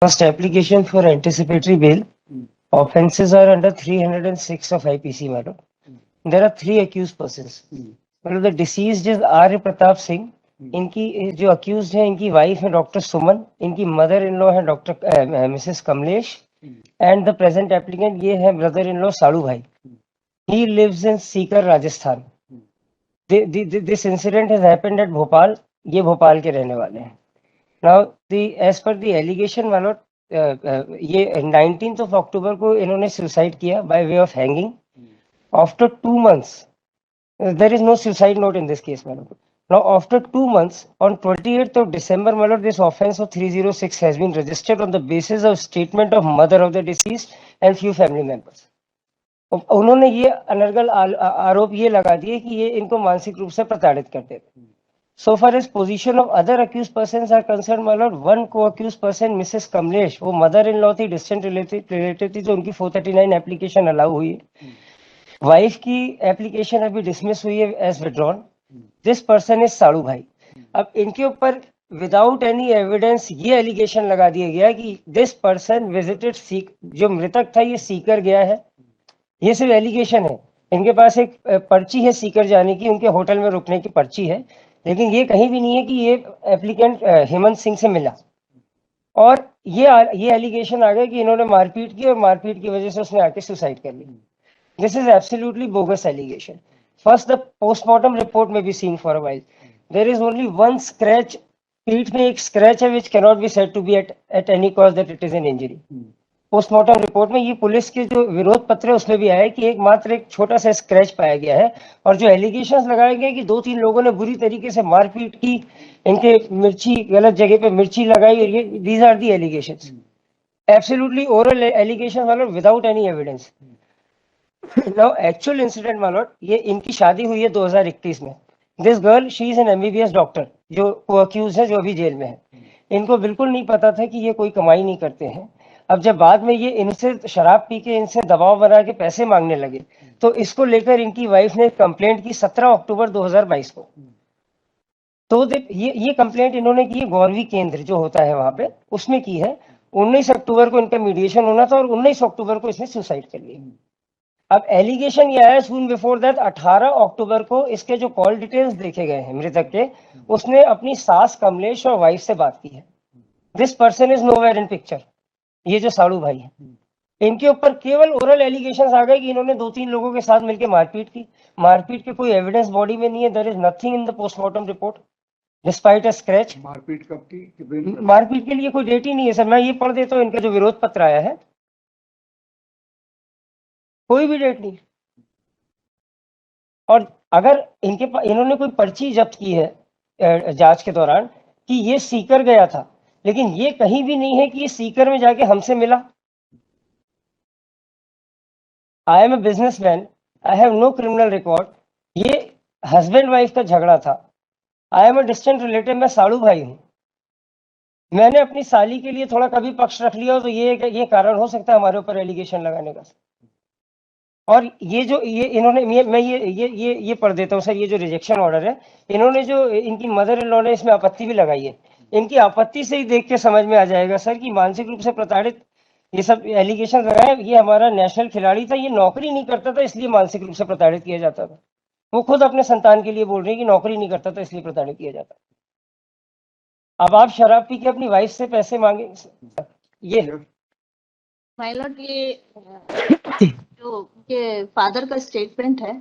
First application for anticipatory bail. Offences are under 306 of IPC, madam. There are three accused persons. मतलब the deceased is आर्य प्रताप सिंह. इनकी जो accused है, इनकी wife है doctor सुमन, इनकी mother in law है doctor Mrs Kamlesh, and the present applicant ये है brother in law साड़ू भाई. He lives in Sikar, Rajasthan. This incident has happened at Bhopal. ये भोपाल के रहने वाले हैं. Now, as per the allegation, my lord, ये 19th of October को इन्होंने suicide किया by way of hanging. After 2 months, there is no suicide note in this case, my lord. Now, after 2 months, on 28th of December, my lord, this offence of 306 has been registered on the basis of statement of mother of the deceased and few family members. उन्होंने ये अनर्गल आरोप ये लगा दिए कि ये इनको मानसिक रूप से प्रताड़ित करते थे. So far as position of other accused persons are concerned, my lord, one co-accused person, Mrs. Kamlesh, वो mother-in-law थी, distant related थी, जो उनकी 439 एप्लीकेशन अलाउ हुई है. वाइफ की एप्लीकेशन अभी डिसमिस हुई है as withdrawn. This person is साड़ू भाई. अब इनके ऊपर विदाउट एनी एविडेंस ये एलिगेशन लगा दिया गया कि दिस पर्सन विजिटेड सीक, जो मृतक था ये सीकर गया है. ये सिर्फ एलिगेशन है. इनके पास एक पर्ची है सीकर जाने की, उनके होटल में रुकने की पर्ची है, लेकिन ये कहीं भी नहीं है कि ये एप्लीकेंट हेमंत सिंह से मिला. और ये एलिगेशन आ गया कि इन्होंने मारपीट की और मारपीट की वजह से उसने आके सुसाइड कर ली. This is absolutely bogus allegation. First the postmortem report में be seen for a while. There is only one scratch. पीठ में एक स्क्रैच है which cannot be said to be at any cause that it is an injury. Postmortem report में ये police के जो विरोध पत्र है उसमें भी आया कि एकमात्र एक छोटा सा स्क्रैच पाया गया है. और जो एलिगेशंस लगाए गए कि 2-3 लोगों ने बुरी तरीके से मारपीट की, इनके मिर्ची गलत जगह पे मिर्ची लगाई, और ये these are the allegations. Absolutely oral allegation मालूम without any evidence. Now actual incident मालूम, ये इनकी शादी हुई है 2021 में. This girl she is an MBBS doctor, जो को अक्यूज है, जो अभी जेल में है. इनको बिल्कुल नहीं पता था कि ये कोई कमाई नहीं करते हैं. अब जब बाद में ये इनसे शराब पी के इनसे दबाव बना के पैसे मांगने लगे, तो इसको लेकर इनकी वाइफ ने कंप्लेंट की 17 अक्टूबर 2022 को. तो ये कंप्लेंट इन्होंने की गौरवी केंद्र जो होता है वहां पे, उसमें की है. 19 अक्टूबर को इनका मीडिएशन होना था और 19 अक्टूबर को इसने सुसाइड कर लिया. अब एलिगेशन ये आया सून बिफोर दैट 18 अक्टूबर को इसके जो कॉल डिटेल्स देखे गए हैं मृतक के, उसने अपनी सास कमलेश और वाइफ से बात की है. This person is nowhere in picture. ये जो साड़ू भाई है, इनके ऊपर केवल ओरल एलिगेशंस आ गए कि इन्होंने 2-3 लोगों के साथ मिलकर मारपीट की. मारपीट के कोई एविडेंस बॉडी में नहीं है. There is nothing in the postmortem report despite a scratch. मारपीट कब की? मारपीट के लिए कोई डेट ही नहीं है सर. मैं ये पढ़ देता हूँ, इनका जो विरोध पत्र आया है, कोई भी डेट नहीं. और अगर इन्होंने कोई पर्ची जब्त की है जांच के दौरान कि ये सीकर गया था, लेकिन ये कहीं भी नहीं है कि ये सीकर में जाके हमसे मिला. I am a businessman, I have no criminal record. ये हस्बैंड वाइफ का झगड़ा था. I am a distant relative, मैं साड़ू भाई हूँ. मैंने अपनी साली के लिए थोड़ा कभी पक्ष रख लिया, तो ये कारण हो सकता है हमारे ऊपर एलिगेशन लगाने का. और ये जो ये इन्होंने मैं ये पढ़ देता हूँ सर. ये जो रिजेक्शन ऑर्डर है, इन्होंने जो इनकी मदर इन लॉ ने इसमें आपत्ति भी लगाई है. इनकी आपत्ति से ही देख के समझ में आ जाएगा सर कि मानसिक रूप से प्रताड़ित ये सब एलिगेशन लगाए. ये हमारा नेशनल खिलाड़ी था, ये नौकरी नहीं करता था इसलिए मानसिक रूप से प्रताड़ित किया जाता था. वो खुद अपने संतान के लिए बोल रहे हैं कि नौकरी नहीं करता था इसलिए प्रताड़ित किया जाता. अब आप शराब पी के अपनी वाइफ से पैसे मांगे, ये पायलट, ये जो के फादर का स्टेटमेंट है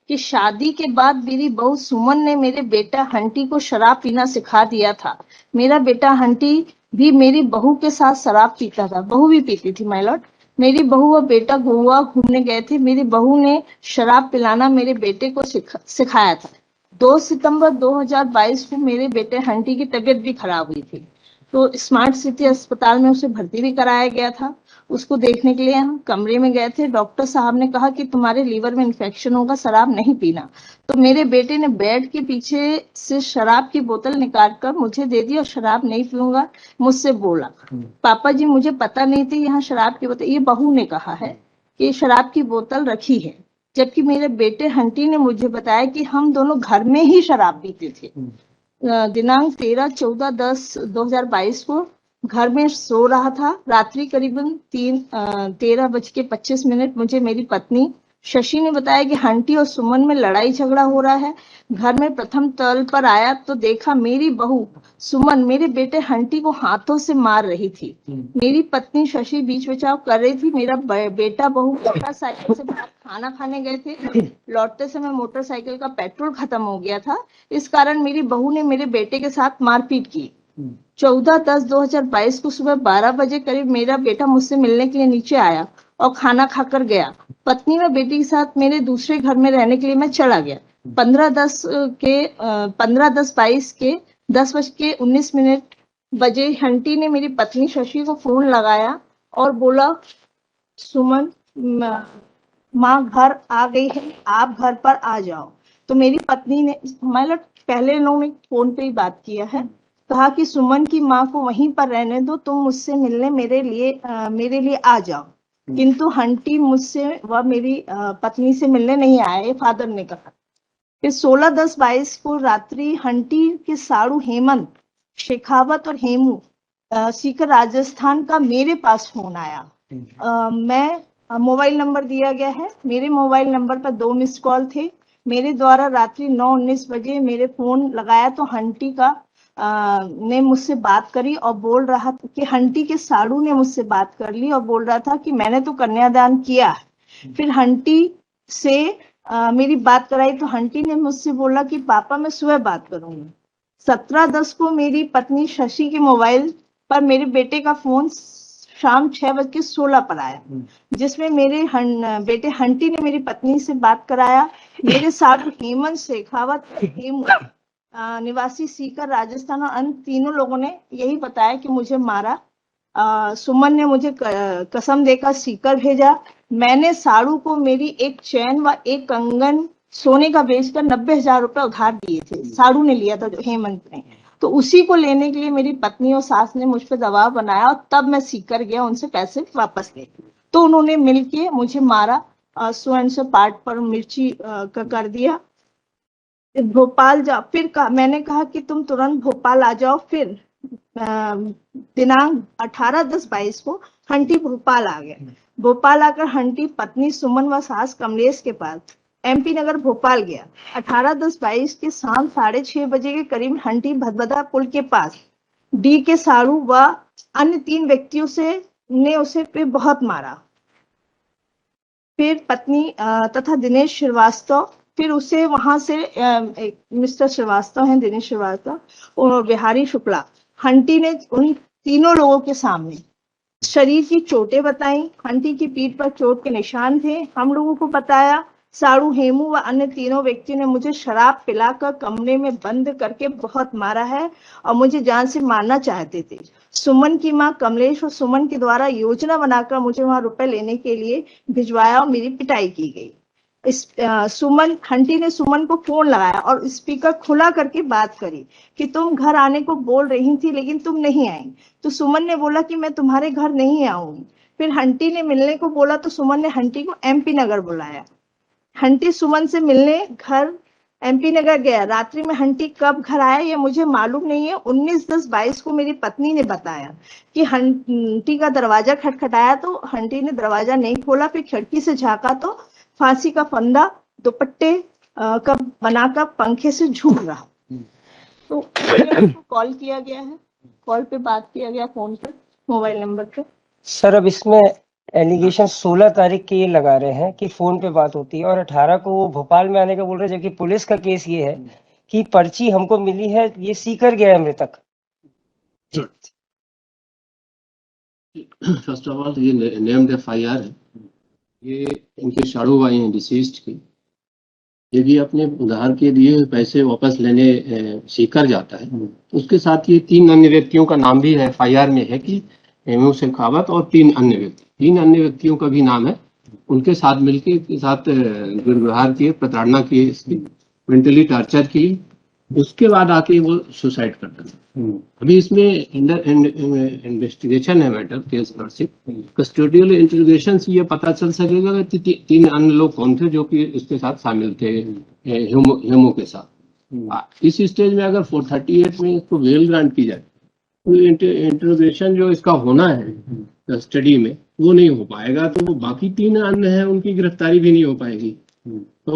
कि शादी के बाद मेरी बहू सुमन ने मेरे बेटा हंटी को शराब पीना सिखा दिया था. मेरा बेटा हंटी भी मेरी बहू के साथ शराब पीता था. बहू भी पीती थी माइलॉर्ड. मेरी बहू और बेटा गोवा घूमने गए थे. मेरी बहू ने शराब पिलाना मेरे बेटे को सिखाया था. 2 सितंबर 2022 को मेरे बेटे हंटी की तबीयत भी खराब हुई थी, तो स्मार्ट सिटी अस्पताल में उसे भर्ती भी कराया गया था. उसको देखने के लिए हम कमरे में गए थे. डॉक्टर साहब ने कहा कि तुम्हारे लीवर में इन्फेक्शन होगा, शराब नहीं पीना. तो मेरे बेटे ने बेड के पीछे से शराब की बोतल निकाल कर मुझे दे दी और शराब नहीं पीऊंगा मुझसे बोला. पापा जी मुझे पता नहीं थी यहाँ शराब की बोतल, ये बहू ने कहा है कि शराब की बोतल रखी है. जबकि मेरे बेटे हंटी ने मुझे बताया कि हम दोनों घर में ही शराब पीते थे. दिनांक 13/14/10/2022 को घर में सो रहा था। रात्रि करीबन 13:25 मुझे मेरी पत्नी शशि ने बताया कि हंटी और सुमन में लड़ाई झगड़ा हो रहा है। घर में प्रथम तल पर आया तो देखा मेरी बहू सुमन मेरे बेटे हंटी को हाथों से मार रही थी। मेरी पत्नी शशि बीच बचाव कर रही थी। मेरा बेटा बहू मोटरसाइकिल से बाहर खाना खाने गए थे। लौटते समय मोटरसाइकिल का पेट्रोल खत्म हो गया था। इस कारण मेरी बहू ने मेरे बेटे के साथ मारपीट की। 14/10/2022 को सुबह 12 बजे करीब मेरा बेटा मुझसे मिलने के लिए नीचे आया और खाना खाकर गया। पत्नी व बेटी के साथ मेरे दूसरे घर में रहने के लिए मैं चला गया। 15/10/22 के 10:19 बजे हंटी ने मेरी पत्नी शशि को फोन लगाया और बोला, सुमन माँ घर आ गई है, आप घर पर आ जाओ। तो मेरी पत्नी ने, मतलब पहले इन्होंने फोन पे ही बात किया है, कहा कि सुमन की माँ को वहीं पर रहने दो, तुम मुझसे मिलने मेरे लिए आ जाओ। किंतु हंटी मुझसे व मेरी पत्नी से मिलने नहीं आए, फादर ने कहा। फिर 16/10/22 को रात्रि हंटी के साड़ू हेमंत, शेखावत और हेमू सीकर राजस्थान का मेरे पास फोन आया। मैं मोबाइल नंबर दिया गया है। मेरे मोबाइल नंबर पर 2 मिस कॉल थे। मेरे द्वारा रात्रि 9:19 बजे मेरे फोन लगाया तो हंटी का ने मुझसे बात करी और बोल रहा था कि हंटी के साड़ू ने मुझसे बात कर ली और बोल रहा था कि मैंने तो कन्यादान किया है। फिर हंटी से मेरी बात कराई तो हंटी ने मुझसे बोला कि पापा मैं सुबह बात करूंगी। 17/10 को मेरी पत्नी शशि के मोबाइल पर मेरे बेटे का फोन शाम 6:16 पर आया, जिसमें मेरे बेटे हंटी ने मेरी पत्नी से बात कराया। मेरे साथ हेमंत, शेखावत, हेमू निवासी सीकर राजस्थान और अन्य तीनों लोगों ने यही बताया कि मुझे मारा। सुमन ने मुझे कसम देकर सीकर भेजा। मैंने साड़ू को मेरी एक चैन व एक कंगन सोने का बेचकर 90,000 रुपए उधार दिए थे। साड़ू ने लिया था, जो हेमंत ने। तो उसी को लेने के लिए मेरी पत्नी और सास ने मुझ पर दबाव बनाया और तब मैं सीकर गया उनसे पैसे वापस ले। तो उन्होंने मिलके मुझे मारा, सो एंड सो पार्ट पर मिर्ची का कर दिया। भोपाल जाओ, फिर मैंने कहा कि तुम तुरंत भोपाल आ जाओ। फिर दिनांक 18/10/22 को हंटी भोपाल आ गया। भोपाल आकर हंटी पत्नी सुमन व सास कमलेश के पास MP नगर भोपाल गया। 18/10/22 के शाम 6:30 बजे के करीब हंटी भदभदा पुल के पास डी के साड़ू व अन्य 3 व्यक्तियों ने उसे पे बहुत मारा। फिर पत्नी तथा दिनेश श्रीवास्तव, फिर उसे वहां से मिस्टर श्रीवास्तव हैं, दिनेश श्रीवास्तव और बिहारी शुक्ला, हंटी ने उन तीनों लोगों के सामने शरीर की चोटें बताई। हंटी की पीठ पर चोट के निशान थे। हम लोगों को बताया साड़ू, हेमू व अन्य तीनों व्यक्तियों ने मुझे शराब पिलाकर कमरे में बंद करके बहुत मारा है और मुझे जान से मारना चाहते थे। सुमन की मां कमलेश और सुमन के द्वारा योजना बनाकर मुझे वहां रुपए लेने के लिए भिजवाया और मेरी पिटाई की गई। हंटी ने सुमन को फोन लगाया और स्पीकर खुला करके बात करी कि तुम घर आने को बोल रही थी लेकिन तुम नहीं आई। तो सुमन ने बोला कि मैं तुम्हारे घर नहीं आऊंगी। फिर हंटी ने मिलने को बोला तो सुमन ने हंटी को MP नगर बुलाया। हंटी सुमन से मिलने घर MP नगर गया। रात्रि में हंटी कब घर आया ये मुझे मालूम नहीं है। 19/10/22 को मेरी पत्नी ने बताया कि हंटी का दरवाजा खटखटाया तो हंटी ने दरवाजा नहीं खोला। फिर खिड़की से झांका तो फांसी का फंदा दुपट्टे का बनाकर पंखे से झूल रहा। तो कॉल किया गया है, कॉल पे बात किया गया, फोन पे, मोबाइल नंबर पे। सर अब इसमें एलिगेशन 16 तारीख के ये लगा रहे हैं कि फोन पे बात होती है और 18 को वो भोपाल में आने का बोल रहे हैं, जबकि पुलिस का केस ये है कि पर्ची हमको मिली है, ये सीकर गया है मृतक। फर्स्ट ऑफ ऑल ये नेम्ड FIR है, ये इनके साड़ू भाई हैं डिसीज्ड के। यदि अपने उधार के दिए हुए पैसे वापस लेने सीकर जाता है तो उसके साथ ये 3 अन्य व्यक्तियों का नाम भी है FIR में है कि हेमू शेखावत और 3 अन्य व्यक्तियों का भी नाम है। उनके साथ मिलकर के साथ दुर्व्यवहार किए, प्रताड़ना किए, इसकी मेंटली टॉर्चर की, उसके बाद आके वो सुसाइड करता था। अभी इसमें इन्वेस्टिगेशन है matter case lordship. Custodial interrogation से ये पता चल सकेगा कि 3 अन्य लोग कौन थे जो कि इसके साथ शामिल थे हेमू के साथ। इस स्टेज में अगर 438 में इसको बेल ग्रांट की जाए तो इंट्रोगेशन जो इसका होना है स्टडी में वो नहीं हो पाएगा, तो बाकी 3 अन्य हैं उनकी गिरफ्तारी भी नहीं हो पाएगी। तो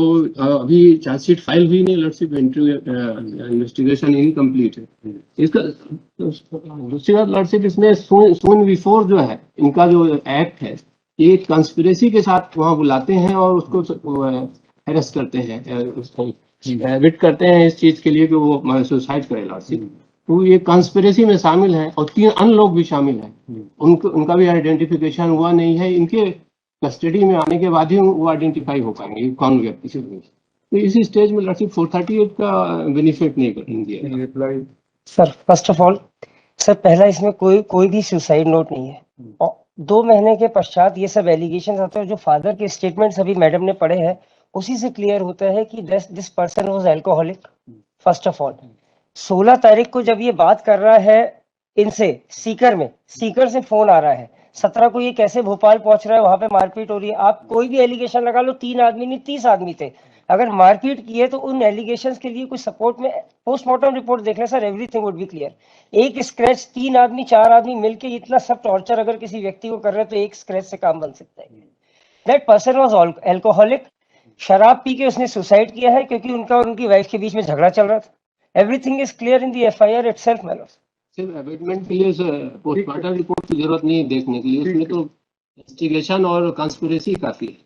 अभी चार्जशीट फाइल हुई नहीं, लॉर्डशिप इन्वेस्टिगेशन इनकम्प्लीट है इसका। दूसरी बात लॉर्डशिप, इसमें सून बिफोर जो है इनका जो एक्ट है, ये कंस्पिरेसी के साथ वहां बुलाते हैं और उसको अरेस्ट करते हैं, उसको एविट करते हैं इस चीज के लिए कि वो सुसाइड करे लॉर्डशिप। तो ये कंस्पिरेसी में शामिल है और 3 अन्य लोग भी शामिल हैं, उनका भी आइडेंटिफिकेशन हुआ नहीं है। इनके कस्टडी में आने के बाद ही वो आइडेंटिफाई हो पाएंगे कौन व्यक्ति से। तो इसी स्टेज में लॉर्डशिप 438 का बेनिफिट नहीं करेंगे। Sir first of all sir, पहला इसमें कोई भी सुसाइड नोट नहीं है। और 2 महीने के पश्चात ये सब एलिगेशन आते हैं, जो फादर के स्टेटमेंट्स अभी मैडम ने पढ़े हैं उसी से क्लियर होता है कि this person was alcoholic. First of all 16 तारीख को जब ये बात कर रहा है इनसे सीकर से फोन आ रहा है, 17 को ये कैसे भोपाल पहुंच रहा है, वहां पे मारपीट हो रही है। आप कोई भी एलिगेशन लगा लो, 3 आदमी नहीं 30 आदमी थे, अगर मारपीट की है तो उन एलिगेशंस के लिए कुछ सपोर्ट में पोस्टमार्टम रिपोर्ट देख ले sir, everything would be clear. एक स्क्रैच 3 आदमी 4 आदमी मिलके इतना सब टॉर्चर अगर किसी व्यक्ति को कर रहे हैं तो एक स्क्रैच से काम बन सकता है। दैट पर्सन वाज अल्कोहलिक, शराब पी के उसने सुसाइड किया है क्योंकि उनका और उनकी वाइफ के बीच में झगड़ा चल रहा था। Everything is clear in the FIR itself man. सिर्फ अबेटमेंट के लिए पोस्टमार्टम रिपोर्ट की जरूरत नहीं है देखने के लिए, उसमें तो इन्वेस्टिगेशन और कंस्पिरेसी काफी है।